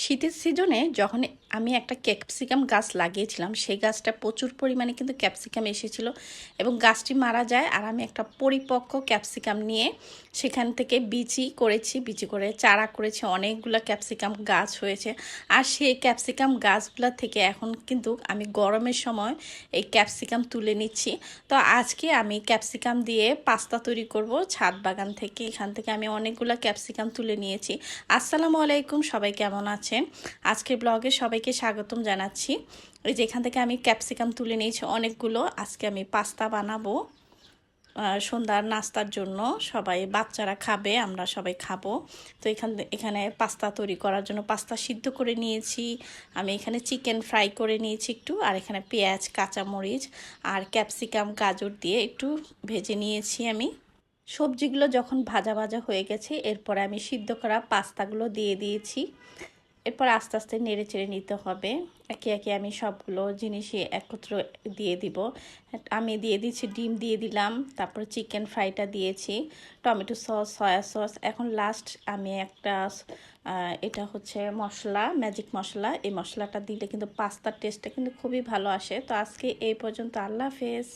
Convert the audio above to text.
শীতের সিজনে যখন আমি একটা ক্যাপসিকাম গাছ লাগিয়েছিলাম, সেই গাছটা প্রচুর পরিমাণে কিন্তু ক্যাপসিকাম এসেছিল এবং গাছটি মারা যায়। আর আমি একটা পরিপক্ক ক্যাপসিকাম নিয়ে সেখান থেকে বিচি করেছি, বিচি করে চারা করেছি, অনেকগুলো ক্যাপসিকাম গাছ হয়েছে। আর সেই ক্যাপসিকাম গাছগুলো থেকে এখন কিন্তু আমি গরমের সময় এই ক্যাপসিকাম তুলে নিচ্ছি। তো আজকে আমি ক্যাপসিকাম দিয়ে পাস্তা তৈরি করব ছাদ বাগান থেকে। এখান থেকে আমি অনেকগুলো ক্যাপসিকাম তুলে নিয়েছি। আসসালামু আলাইকুম, সবাই কেমন আছেন? আজকের ব্লগে সবাইকে স্বাগতম জানাচ্ছি। এই যে এখান থেকে আমি ক্যাপসিকাম তুলে নিয়েছি অনেকগুলো। আজকে আমি পাস্তা বানাবো সন্ধ্যার নাস্তার জন্য। সবাই বাচ্চারা খাবে, আমরা সবাই খাবো। তো এখানে পাস্তা তৈরি করার জন্য পাস্তা সিদ্ধ করে নিয়েছি। আমি এখানে চিকেন ফ্রাই করে নিয়েছি একটু, আর এখানে পেঁয়াজ, কাঁচামরিচ আর ক্যাপসিকাম, গাজর দিয়ে একটু ভেজে নিয়েছি আমি। সবজিগুলো যখন ভাজা ভাজা হয়ে গেছে, এরপরে আমি সিদ্ধ করা পাস্তাগুলো দিয়ে দিয়েছি। এরপর আস্তে আস্তে নেড়ে চেড়ে নিতে হবে। একে একে আমি সবগুলো জিনিসই একত্র দিয়ে দিব। আমি দিয়ে দিচ্ছি, ডিম দিয়ে দিলাম, তারপর চিকেন ফ্রাইটা দিয়েছি, টমেটো সস, সয়া সস। এখন লাস্ট আমি একটা এটা হচ্ছে মশলা, ম্যাজিক মশলা। এই মশলাটা দিলে কিন্তু পাস্তার টেস্টটা কিন্তু খুবই ভালো আসে। তো আজকে এই পর্যন্ত, আল্লাহ হাফেজ।